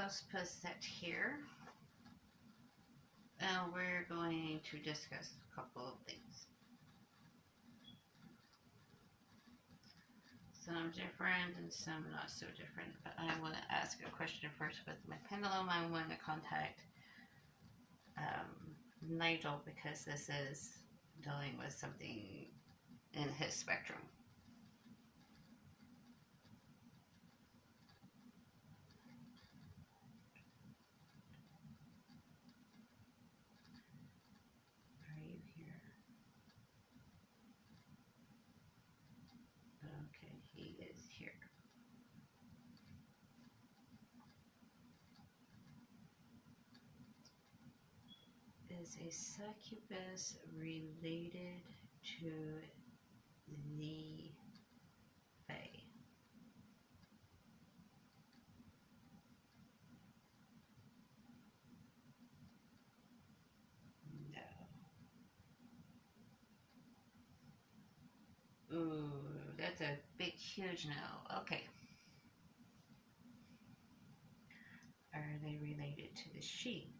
just put that here. And we're going to discuss a couple of things. Some different and some not so different. But I want to ask a question first with my pendulum. I want to contact Nigel because this is dealing with something in his spectrum. Are you here? Okay, he is here. Is a succubus related to the Fae? No. Ooh, that's a big, huge no. Okay. Are they related to the she?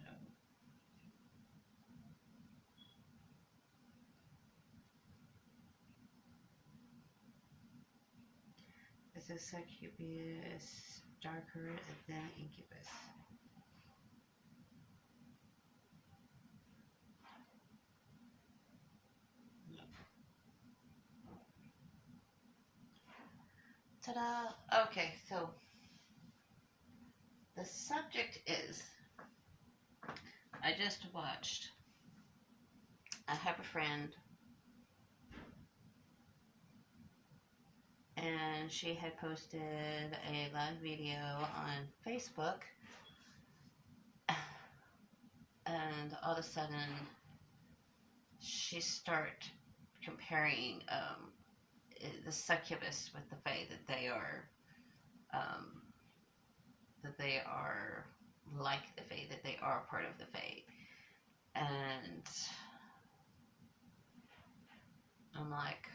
No. Is a succubus darker than incubus? No. Ta-da! Okay, so the subject is, I just watched, I have a friend, and she had posted a live video on Facebook, and all of a sudden she started comparing the succubus with the fae, um, that they are like the fae, that they are part of the fae, and I'm like,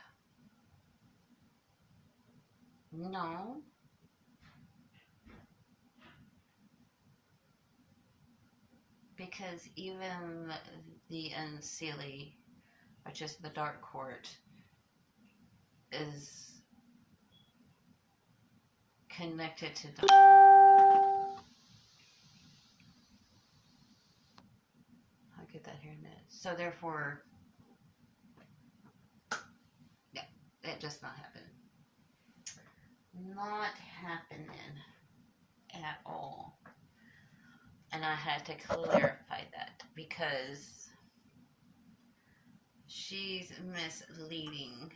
no. Because even the Unseelie, which is the Dark Court, is connected to the... I'll get that here in a minute. So therefore, yeah, it just not happening. Not happening at all. And I had to clarify that because she's misleading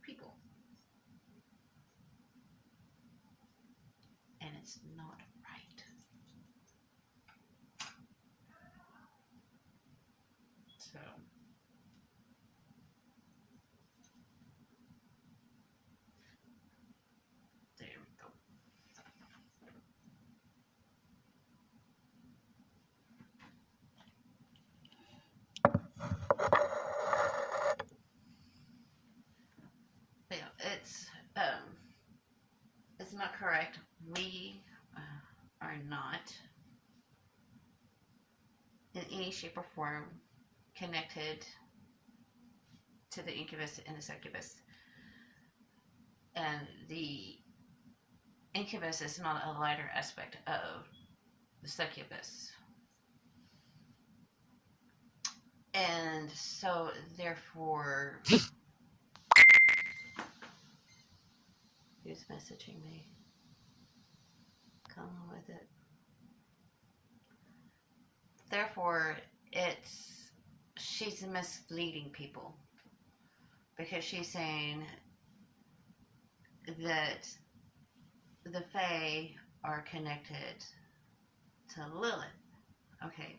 people. And it's not right. So, there we go. Yeah, it's not correct. We are not in any shape or form connected to the incubus and the succubus. And the incubus is not a lighter aspect of the succubus. And so, therefore, who's messaging me? Come on with it. Therefore, she's misleading people because she's saying that the Fae are connected to Lilith. Okay.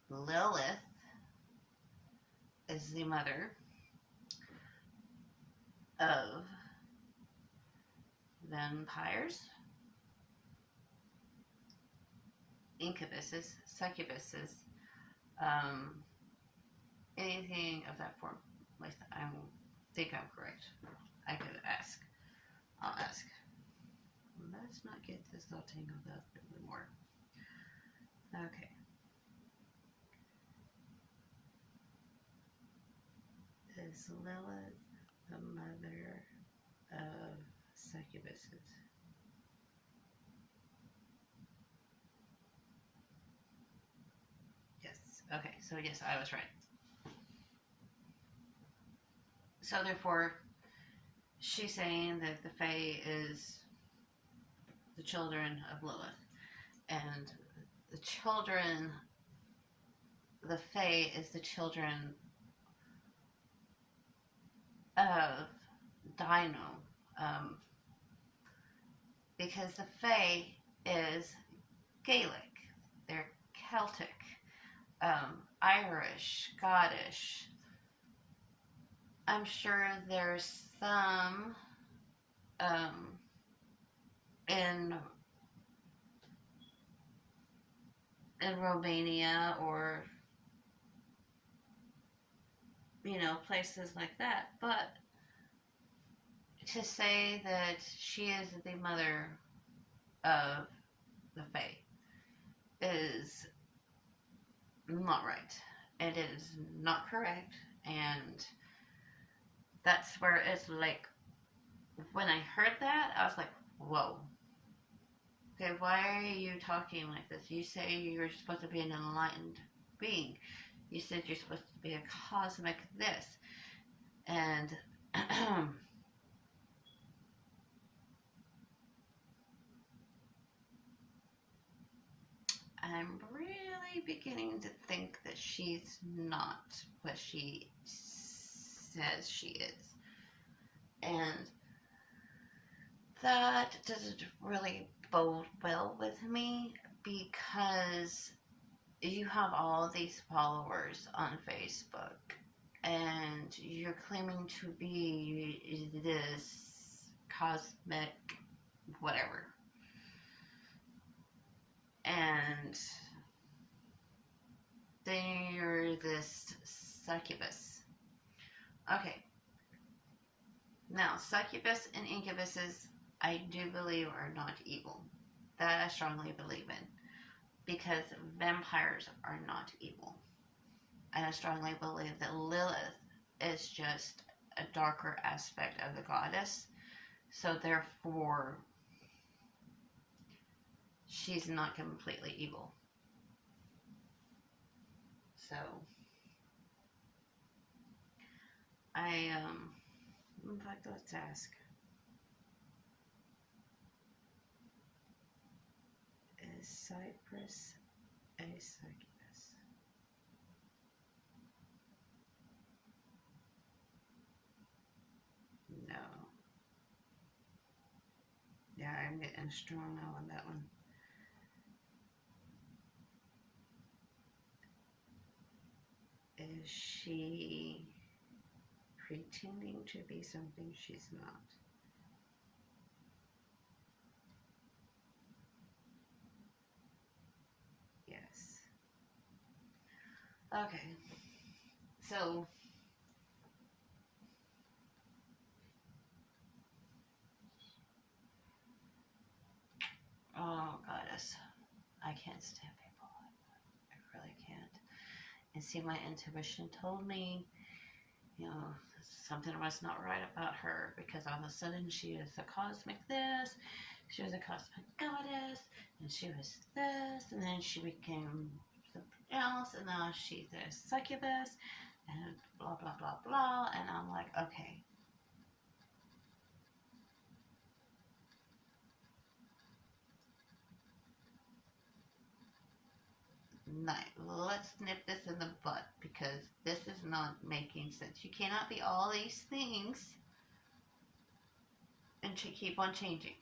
Lilith is the mother of vampires, incubuses, succubuses, anything of that form. Like I think I'm correct. I could ask. I'll ask. Let's not get this all tangled up anymore. Okay. Is Lilith the mother of succubuses? Yes. Okay, so yes, I was right. So therefore, she's saying that the Fae is the children of Lilith. And the children, the Fae is the children of Dino. Um, because the Fae is Gaelic. They're Celtic, Irish, Scottish. I'm sure there's some um, in Romania or places like that. But to say that she is the mother of the Fae is not right. It is not correct, and that's where it's like when I heard that, I was like, whoa. Okay, why are you talking like this? You say you're supposed to be an enlightened being. You said you're supposed to be a cosmic this. And I'm really beginning to think that she's not what she says she is. And that doesn't really bode well with me because you have all these followers on Facebook and you're claiming to be this cosmic whatever. And then you're this succubus. Okay. Now, succubus and incubuses, I do believe, are not evil. That I strongly believe in. Because vampires are not evil. And I strongly believe that Lilith is just a darker aspect of the goddess. So therefore, she's not completely evil. So, in fact, let's ask. Is Cyprus a succubus? No. Yeah, I'm getting a strong no on that one. Is she pretending to be something she's not? Yes. Okay. So, oh goddess, I can't stand people. I really can't. And see, my intuition told me, something was not right about her because all of a sudden she is a cosmic this, she was a cosmic goddess, and she was this, and then she became something else, and now she's a succubus, and blah, blah, blah, blah. And I'm like, okay. Let's nip this in the butt because this is not making sense. You cannot be all these things and to keep on changing.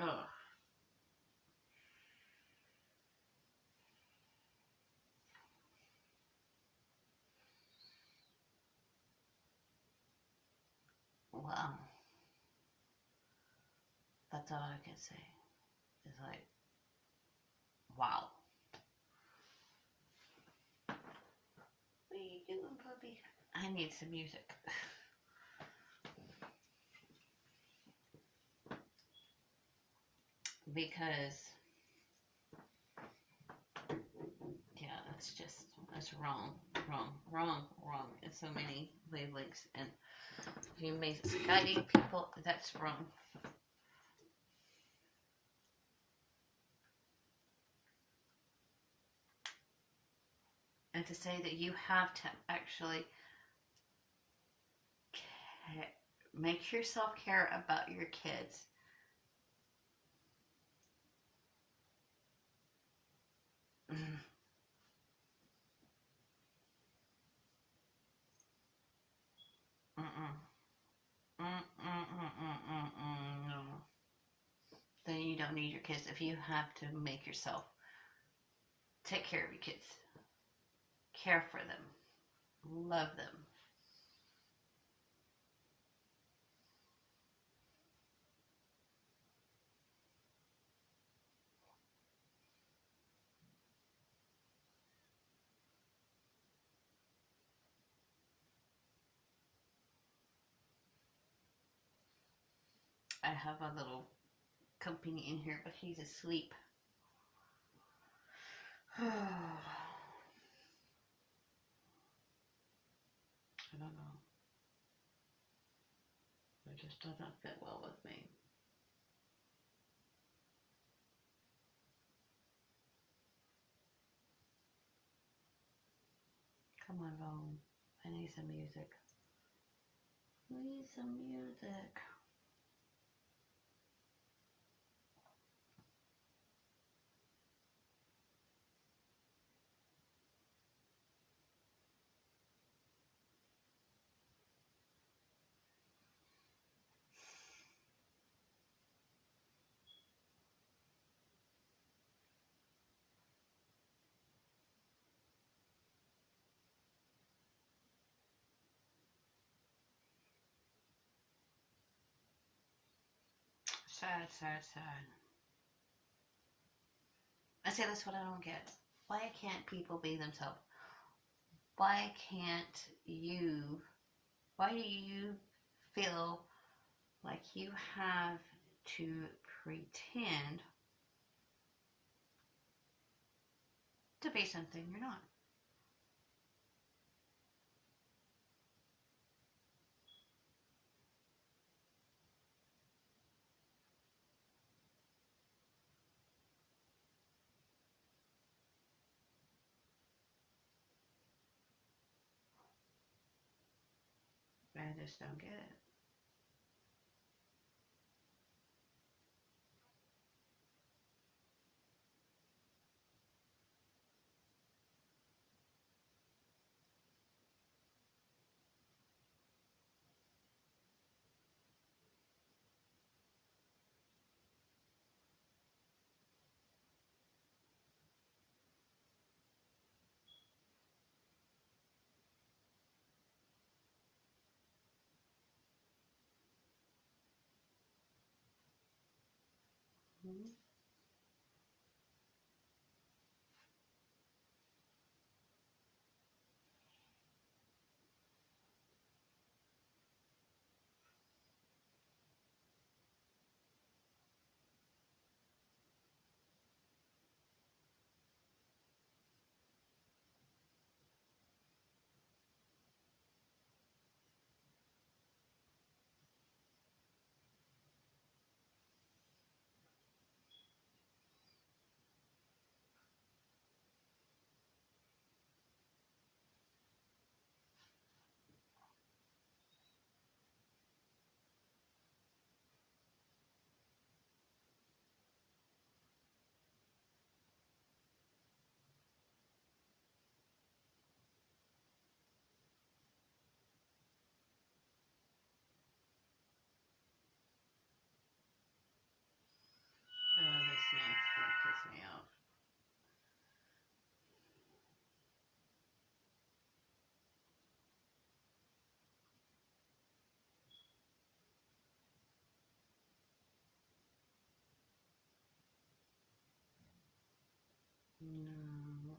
Ugh. Well, that's all I can say. It's like, Wow. What are you doing, puppy? I need some music. Because, yeah, that's wrong. Wrong. In so many wavelengths. And you misguiding people, that's wrong. And to say that you have to actually make yourself care about your kids. Mm-mm. No. Then you don't need your kids if you have to make yourself take care of your kids, care for them, love them. I have a little company in here, but he's asleep. I don't know. It just doesn't fit well with me. Come on, Vaughn. I need some music. I need some music. Sad. I say that's what I don't get. Why can't people be themselves? Why can't you? Why do you feel like you have to pretend to be something you're not? I just don't get it. Mm-hmm. Oh, this man's gonna piss me off. No.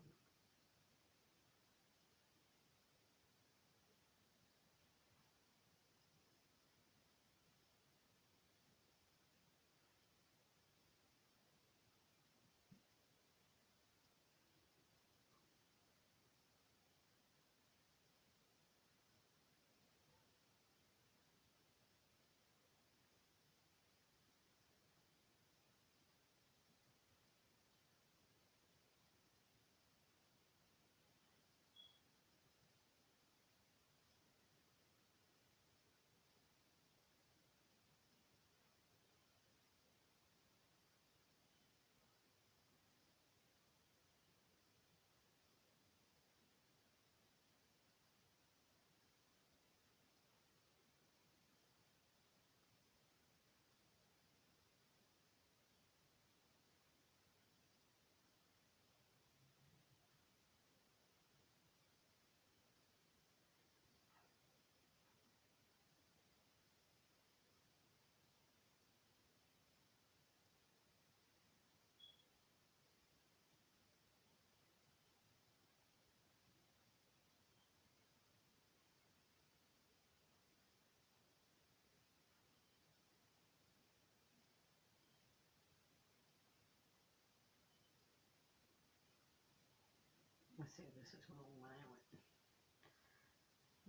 Let's see, this is one when I went.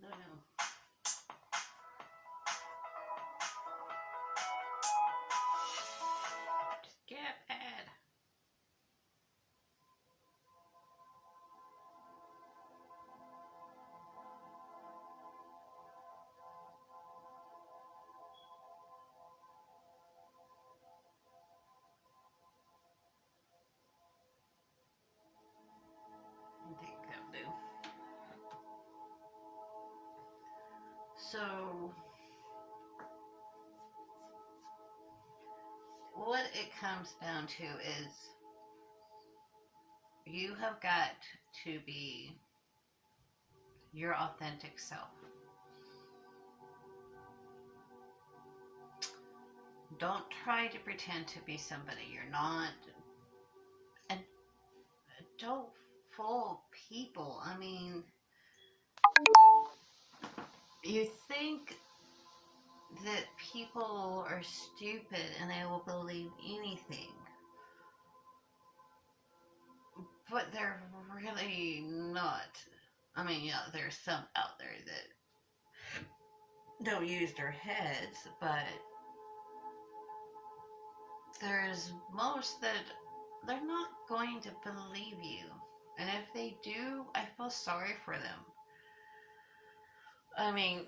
No. Just get bad. I think that'll do. So, what it comes down to is you have got to be your authentic self. Don't try to pretend to be somebody you're not. And don't fool people. I mean, you think that people are stupid and they will believe anything. But they're really not. I mean, yeah, there's some out there that don't use their heads, but there's most that they're not going to believe you. And if they do, I feel sorry for them. I mean,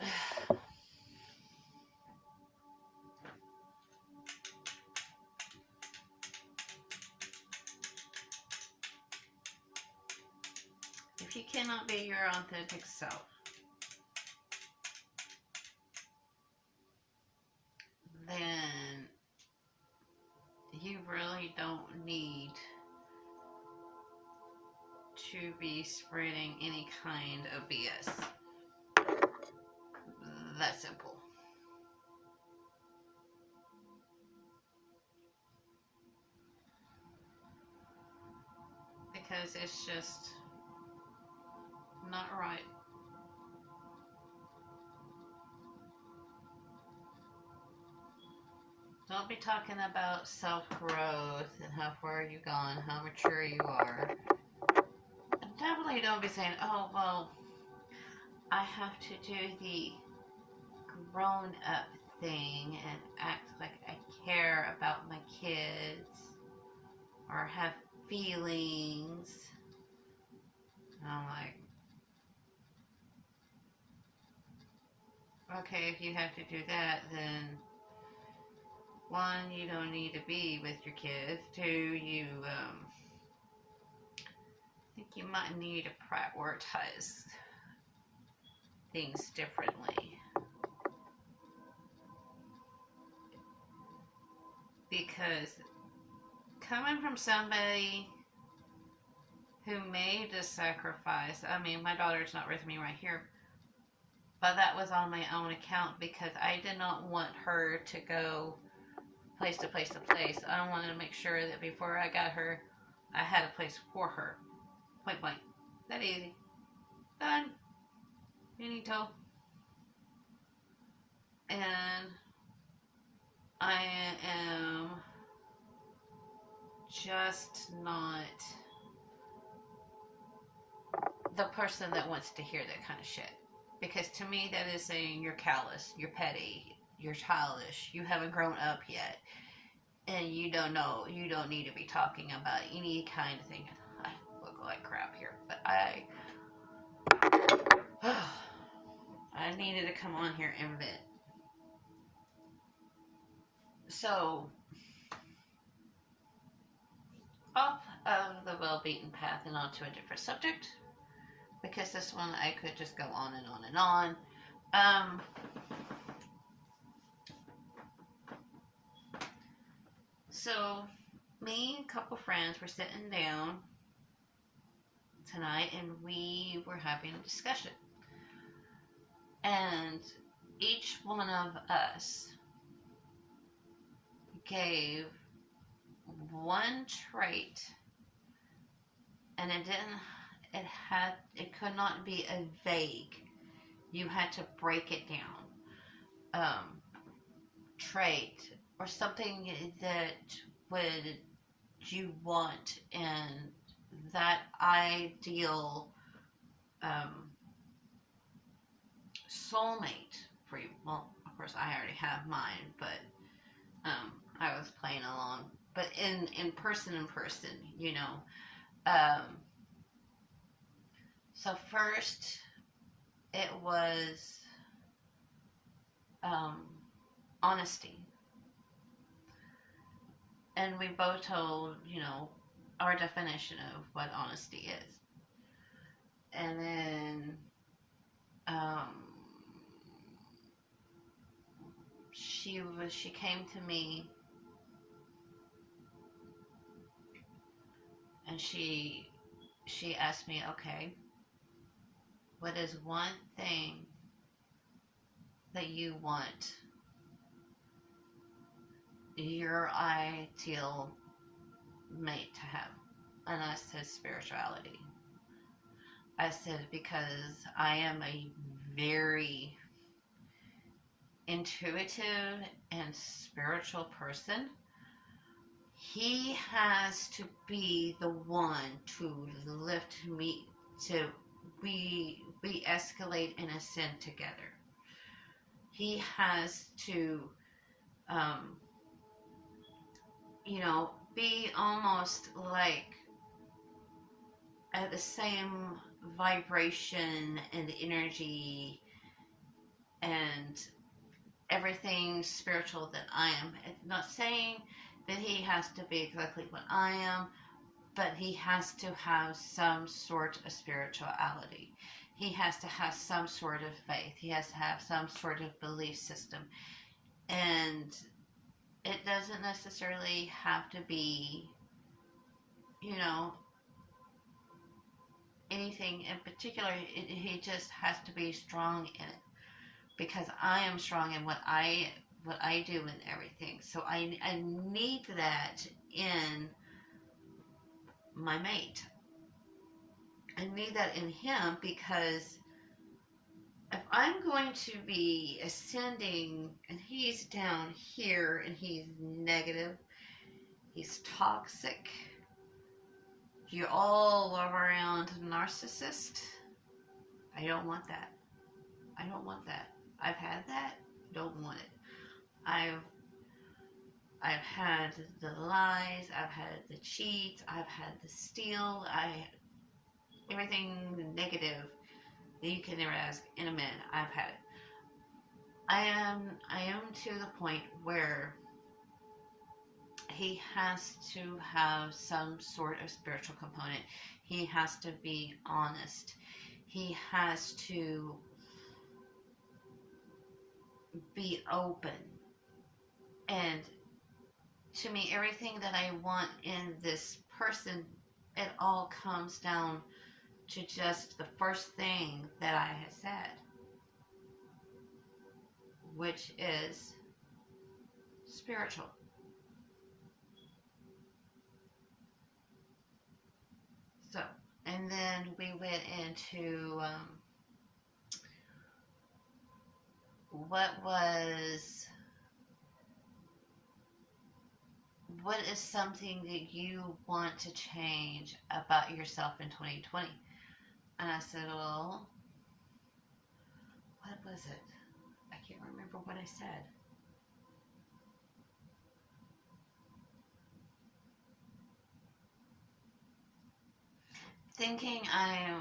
if you cannot be your authentic self, then you really don't need to be spreading any kind of BS. That simple. Because it's just not right. Don't be talking about self-growth and how far you've gone, how mature you are. And definitely don't be saying, oh, well, I have to do the grown-up thing and act like I care about my kids or have feelings. And I'm like, okay, if you have to do that, then one, you don't need to be with your kids. Two, you think you might need to prioritize things differently. Because coming from somebody who made the sacrifice, I mean, my daughter's not with me right here, but that was on my own account because I did not want her to go place to place to place. I wanted to make sure that before I got her, I had a place for her. Point blank. That easy. Done. Finito. And I am just not the person that wants to hear that kind of shit. Because to me, that is saying you're callous, you're petty, you're childish, you haven't grown up yet, and you don't know, you don't need to be talking about any kind of thing. I look like crap here, but I needed to come on here and vent. So, off of the well-beaten path and onto a different subject, because this one I could just go on and on and on. So, me and a couple friends were sitting down tonight and we were having a discussion. And each one of us gave one trait, and it could not be a vague. You had to break it down. Trait or something that would you want in that ideal soulmate for you. Well, of course, I already have mine, but I was playing along. But in person, you know. So first, it was honesty. And we both told, you know, our definition of what honesty is. And then she came to me and she asked me, okay, what is one thing that you want your ideal mate to have? And I said spirituality. I said because I am a very intuitive and spiritual person. He has to be the one to lift me, to we escalate and ascend together. He has to you know, be almost like at the same vibration and energy and everything spiritual that I am. I'm not saying that he has to be exactly what I am, but he has to have some sort of spirituality. He has to have some sort of faith. He has to have some sort of belief system. And it doesn't necessarily have to be, you know, anything in particular. He just has to be strong in it, because I am strong in what I do and everything. So I need that in my mate. I need that in him, because if I'm going to be ascending and he's down here and he's negative, he's toxic, you're all around narcissist, I don't want that. I don't want that. I've had that. Don't want it. I've had the lies. I've had the cheats. I've had the steal. Everything negative that you can never ask in a man. I've had it. I am to the point where he has to have some sort of spiritual component. He has to be honest. He has to be open. And to me, everything that I want in this person, it all comes down to just the first thing that I had said, which is spiritual. then we went into what was what is something that you want to change about yourself in 2020? And I said, well, what was it? I can't remember what I said. Thinking I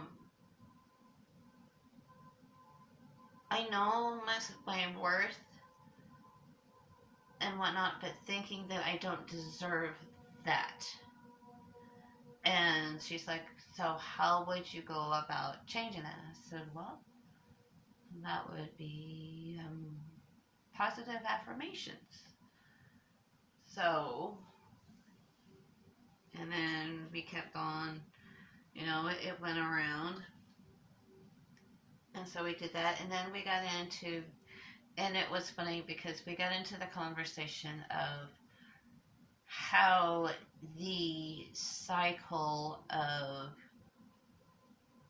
know my worth and whatnot, but thinking that I don't deserve that. And she's like, so how would you go about changing that? I said, well, that would be positive affirmations. So, and then we kept on, it went around. And so we did that. And then we got into, and it was funny because we got into the conversation of how the cycle of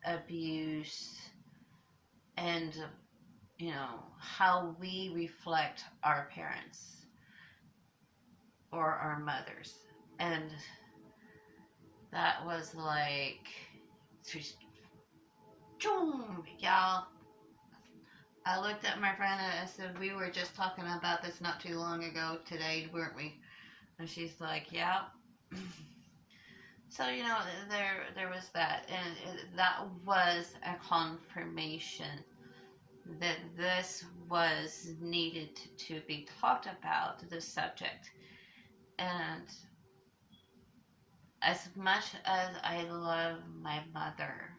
abuse and how we reflect our parents or our mothers. And that was like, y'all. I looked at my friend and I said, we were just talking about this not too long ago today, weren't we? And she's like, yeah. So, there was that. And that was a confirmation that this was needed to be talked about, this subject. And as much as I love my mother,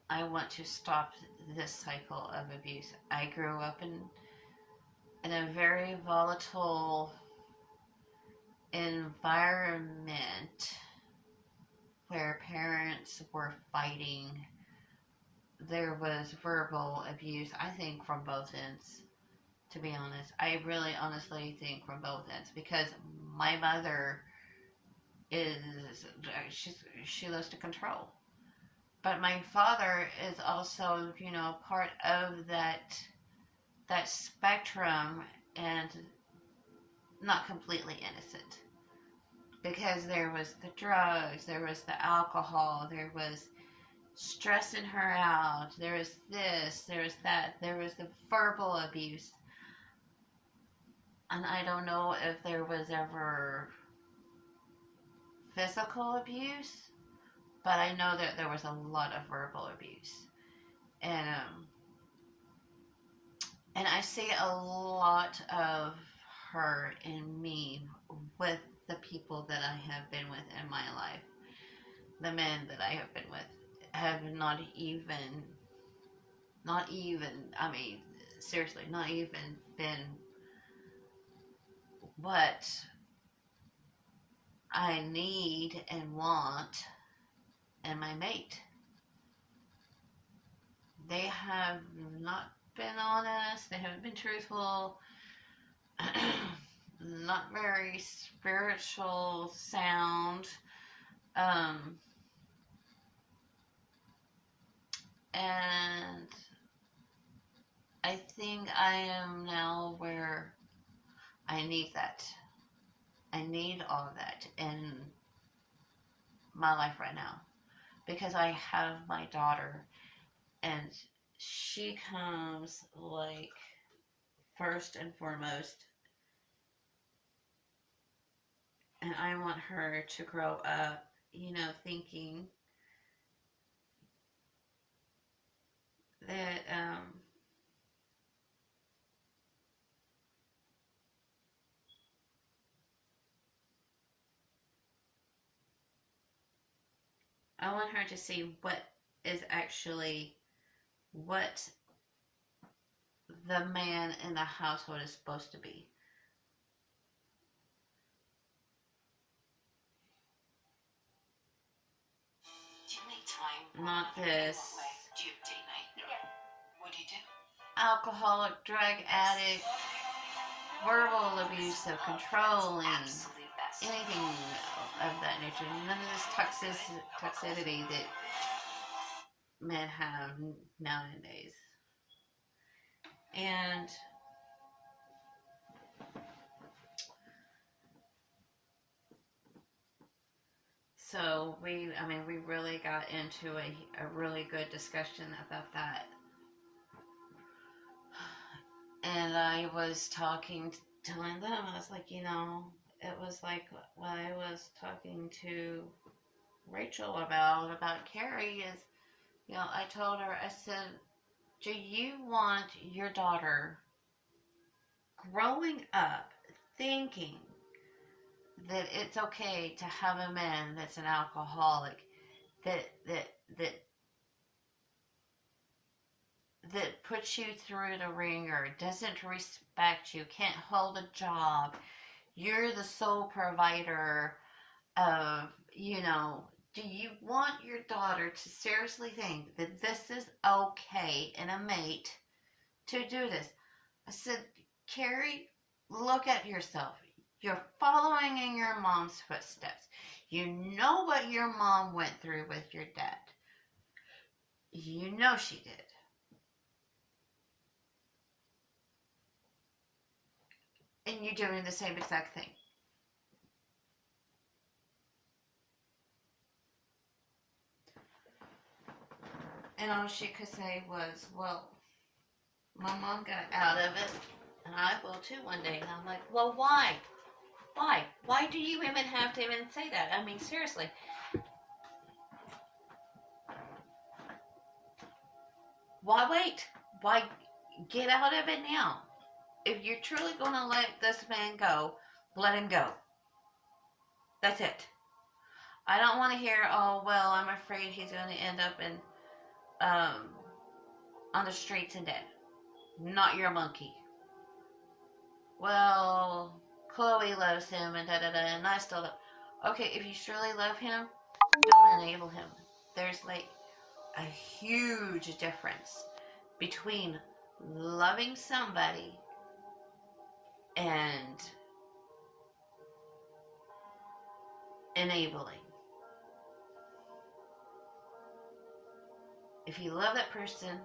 I want to stop this cycle of abuse. I grew up in a very volatile environment where parents were fighting. There was verbal abuse, I think, from both ends, to be honest. I really honestly think from both ends because my mother she loves to control. But my father is also, part of that spectrum and not completely innocent. Because there was the drugs, there was the alcohol, there was stressing her out, there was this, there was that, there was the verbal abuse. And I don't know if there was ever physical abuse, but I know that there was a lot of verbal abuse. And I see a lot of her in me with the people that I have been with in my life. The men that I have been with have not even, I mean, seriously, not even been what I need and want in my mate. They have not been honest, they haven't been truthful, not very spiritual, sound, and I think I am now where I need that. I need all of that in my life right now because I have my daughter and she comes like first and foremost, and I want her to grow up, thinking that I want her to see what the man in the household is supposed to be. Not this Do you have date night? No. Yeah. What do you do? Alcoholic, drug addict, verbal abuse of controlling, anything of that nature. None of this toxicity that men have nowadays. And so we really got into a really good discussion about that. And I was telling them, I was like, it was like what I was talking to Rachel about Carrie is, I told her, I said, do you want your daughter growing up thinking that it's okay to have a man that's an alcoholic, that puts you through the ringer, doesn't respect you, can't hold a job, you're the sole provider of, do you want your daughter to seriously think that this is okay in a mate to do this? I said, Carrie, look at yourself. You're following in your mom's footsteps. You know what your mom went through with your dad. You know she did. And you're doing the same exact thing. And all she could say was, well, my mom got out of it, and I will too one day. And I'm like, well, why? Why? Why do you even have to even say that? I mean, seriously. Why wait? Why get out of it now? If you're truly going to let this man go, let him go. That's it. I don't want to hear, oh, well, I'm afraid he's going to end up on the streets and dead. Not your monkey. Well, Chloe loves him and da-da-da, and I still love. Okay, if you truly love him, don't enable him. There's like a huge difference between loving somebody and enabling. If you love that person,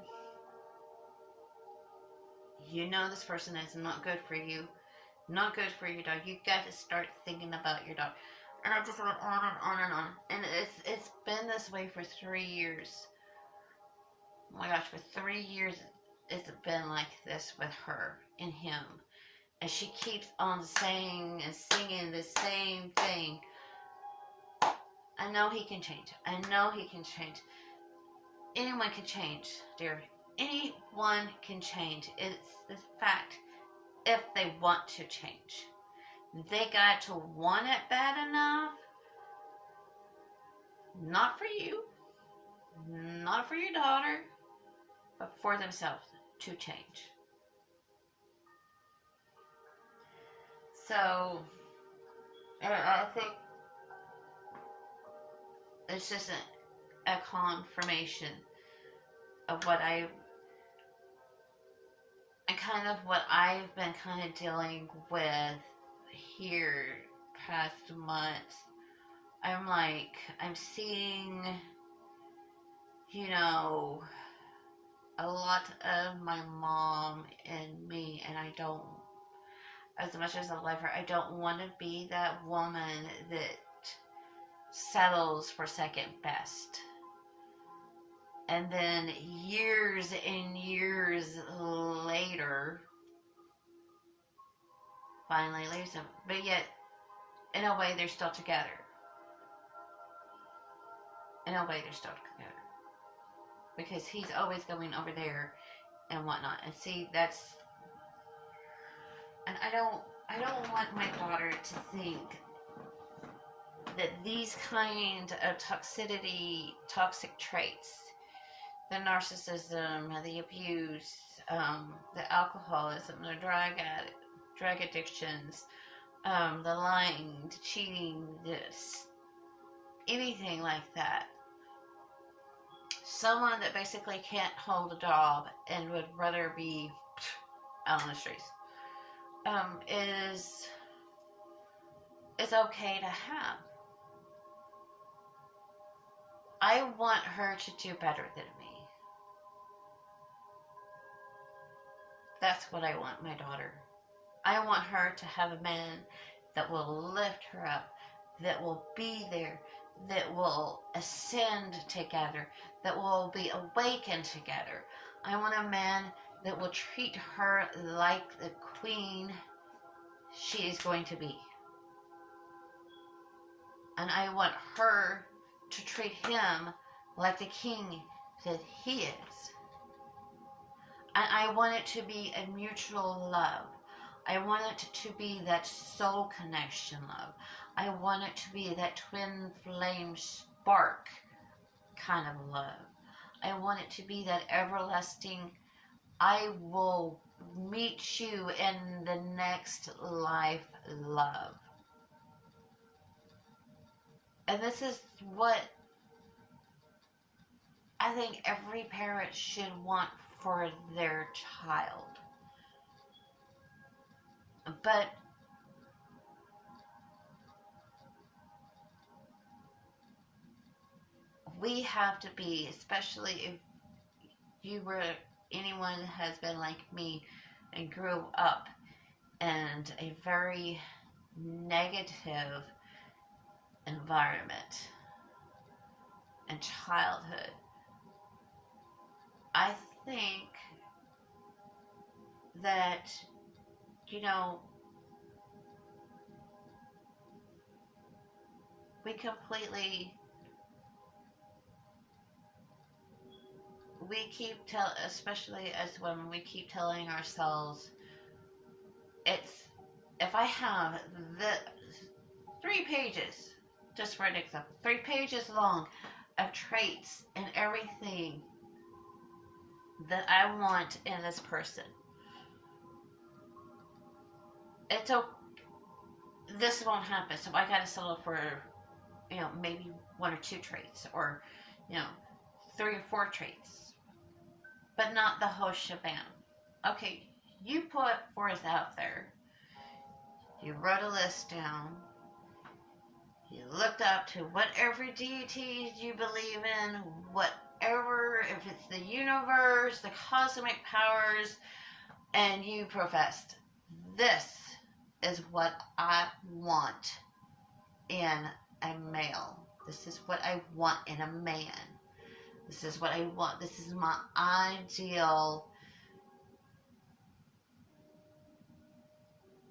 you know this person is not good for you, not good for your dog. You got to start thinking about your dog. And I just went on and on and on. And it's been this way for 3 years. Oh my gosh, for 3 years it's been like this with her and him. And she keeps on saying and singing the same thing. I know he can change. I know he can change. Anyone can change, dear. Anyone can change. It's the fact if they want to change. They got to want it bad enough. Not for you. Not for your daughter. But for themselves to change. So, I think it's just a confirmation of what and kind of what I've been kind of dealing with here past months. I'm seeing, a lot of my mom and me, and I don't, as much as I love her, I don't want to be that woman that settles for second best. And then years and years later, finally leaves him. But yet, in a way, they're still together. In a way, they're still together. Because he's always going over there and whatnot. And see, and I don't want my daughter to think that these kind of toxic traits, the narcissism, the abuse, the alcoholism, the drug addictions, the lying, the cheating, anything like that, someone that basically can't hold a job and would rather be out on the streets, is okay to have. I want her to do better than me. That's what I want my daughter. I want her to have a man that will lift her up, that will be there, that will ascend together, that will be awakened together. I want a man that will treat her like the queen she is going to be. And I want her to treat him like the king that he is. And I want it to be a mutual love. I want it to be that soul connection love. I want it to be that twin flame spark kind of love. I want it to be that everlasting, I will meet you in the next life love. And this is what I think every parent should want for their child. But we have to be, especially if you were, anyone has been like me and grew up in a very negative environment and childhood. I think that, you know, we keep especially as women, we keep telling ourselves, if I have the 3 pages, just for an example, 3 pages long of traits and everything that I want in this person, this won't happen, so I gotta settle for, maybe 1 or 2 traits, or, 3 or 4 traits, but not the whole shebang. Okay, you put forth out there, you wrote a list down, you looked up to whatever deities you believe in, whatever, if it's the universe, the cosmic powers, and you professed, this is what I want in a male. This is what I want in a man. This is what I want. This is my ideal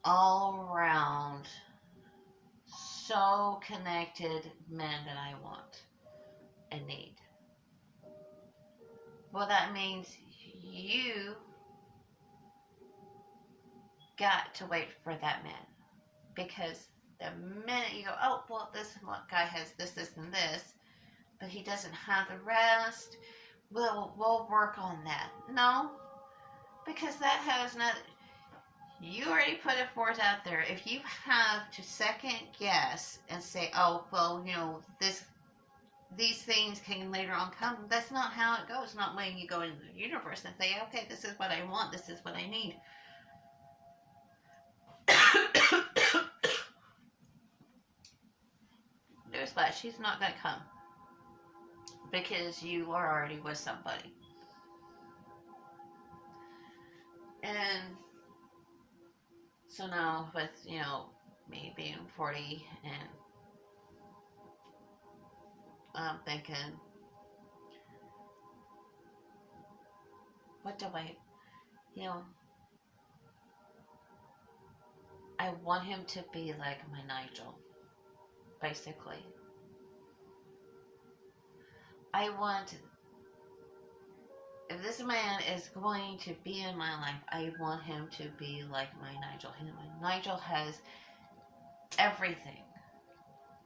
all around so connected man that I want and need. Well, that means you got to wait for that man, because the minute you go, oh, well, this guy has this, and this, but he doesn't have the rest, we'll work on that. No, because that has not, you already put it forth out there. If you have to second guess and say, oh, well, these things can later on come, that's not how it goes. Not when you go into the universe and say, okay, this is what I want, this is what I need. Newsflash, she's not going to come, because you are already with somebody. And so now with, me being 40, and I'm thinking, what do I want him to be like my Nigel, basically. If this man is going to be in my life, I want him to be like my Nigel. Nigel has everything.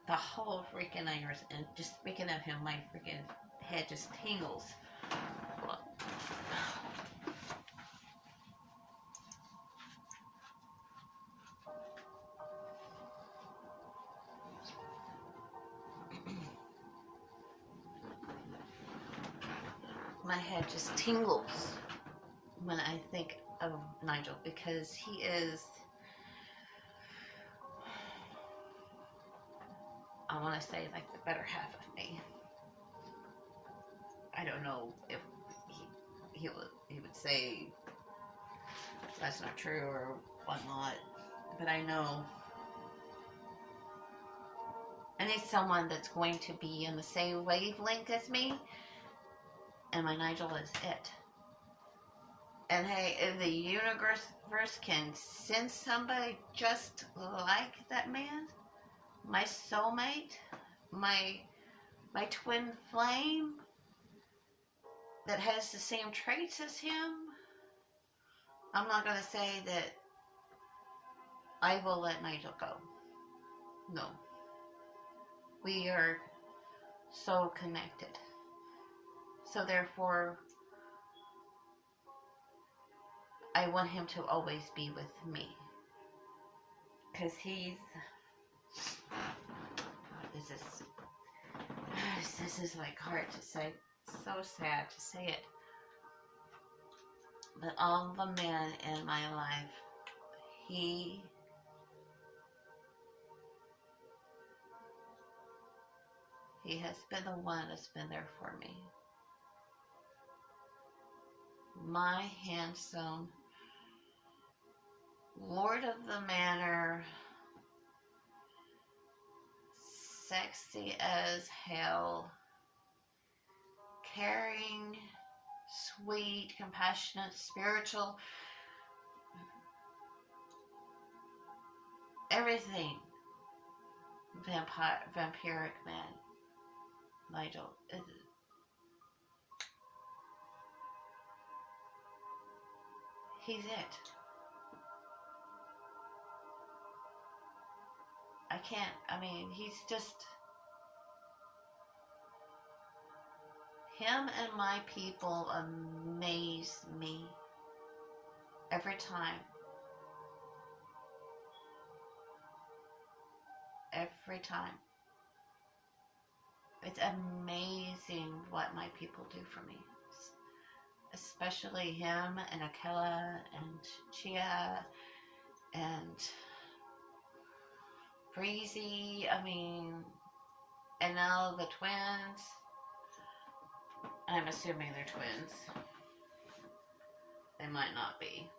The whole freaking Irish, and just speaking of him, my freaking head just tingles. my head just tingles when I think of Nigel, because he is, I want to say, like the better half of me. I don't know if he would say that's not true or whatnot, but I know I need someone that's going to be in the same wavelength as me, and my Nigel is it. And hey, if the universe can send somebody just like that man, my soulmate, my twin flame that has the same traits as him, I'm not going to say that I will let Nigel go. No. We are so connected. So therefore, I want him to always be with me. Because this is like hard to say. It's so sad to say it. But all the men in my life, he has been the one that's been there for me. My handsome Lord of the Manor, sexy as hell, caring, sweet, compassionate, spiritual, everything. Vampiric man, Nigel. He's it. He's just, him and my people amaze me every time. Every time. It's amazing what my people do for me. Especially him and Akela and Chia and Breezy, and now the twins. I'm assuming they're twins. They might not be.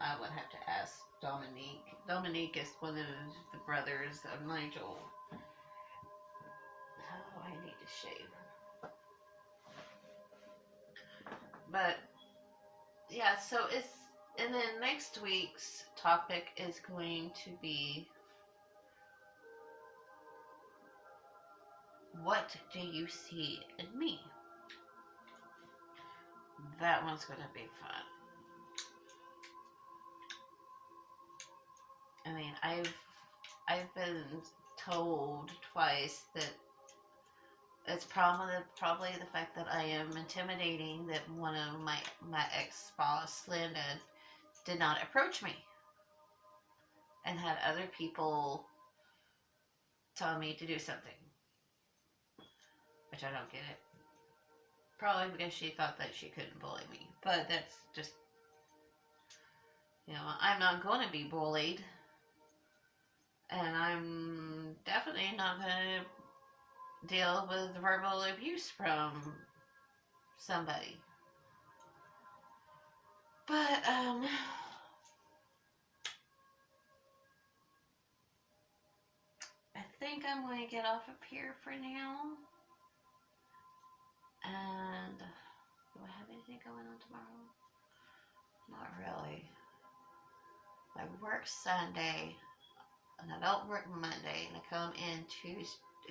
I would have to ask Dominique. Dominique is one of the brothers of Nigel. Oh, I need to shave. But, yeah, so and then next week's topic is going to be, what do you see in me? That one's going to be fun. I've been told twice that it's probably the fact that I am intimidating, that one of my ex-boss, Linda, did not approach me and had other people tell me to do something, which I don't get it. Probably because she thought that she couldn't bully me, but that's just, I'm not going to be bullied, and I'm definitely not going to deal with verbal abuse from somebody. But, I think I'm going to get off of here for now. And do I have anything going on tomorrow? Not really. I work Sunday, and I don't work Monday, and I come in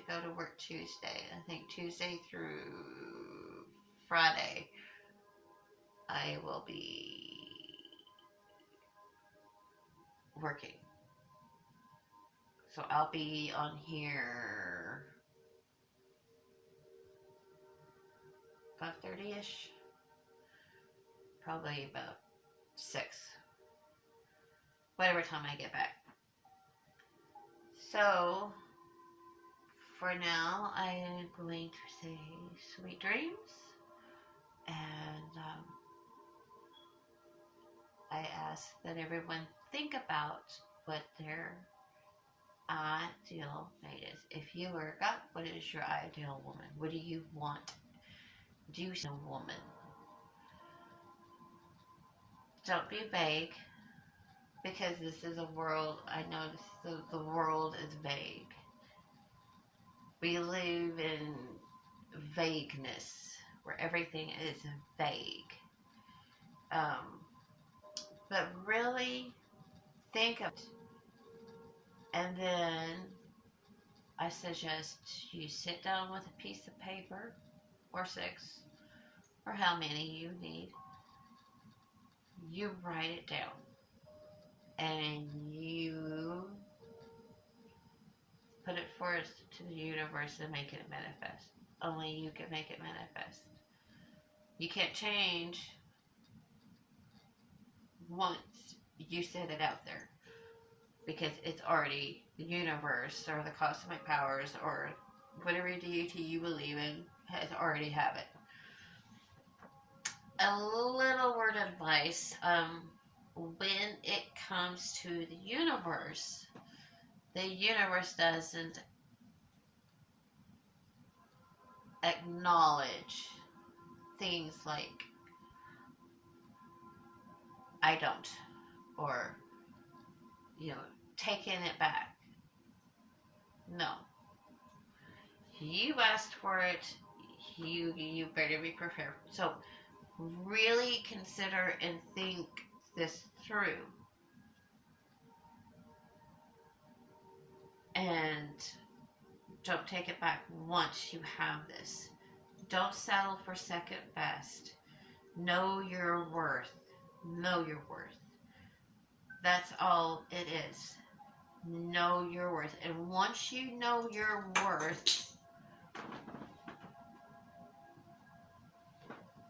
go to work Tuesday. I think Tuesday through Friday I will be working. So I'll be on here 5:30ish. Probably about 6. Whatever time I get back. So for now, I am going to say sweet dreams, And I ask that everyone think about what their ideal mate is. If you were God, what is your ideal woman? What do you want? Do you see a woman? Don't be vague, because this is a world, I know the world is vague. We live in vagueness, where everything is vague. But really think of it. And then I suggest you sit down with a piece of paper, or 6, or how many you need. You write it down. And you put it forth to the universe and make it manifest. Only you can make it manifest. You can't change once you set it out there, because it's already the universe or the cosmic powers or whatever deity you believe in has already have it. A little word of advice, when it comes to the universe doesn't acknowledge things like I don't, or taking it back. No. You asked for it, you better be prepared. So really consider and think this through. And don't take it back once you have this. Don't settle for second best. Know your worth. Know your worth. That's all it is. Know your worth. And once you know your worth,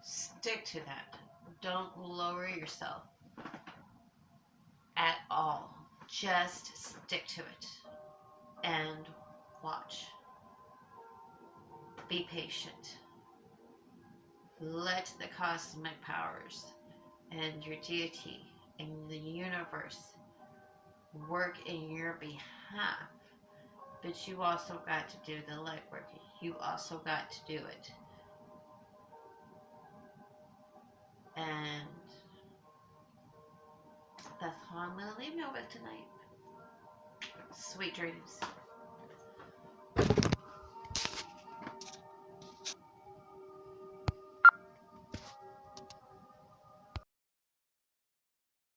stick to that. Don't lower yourself at all. Just stick to it and watch. Be patient. Let the cosmic powers and your deity and the universe work in your behalf. But you also got to do the legwork. You also got to do it. And that's all I'm going to leave you with tonight. Sweet dreams.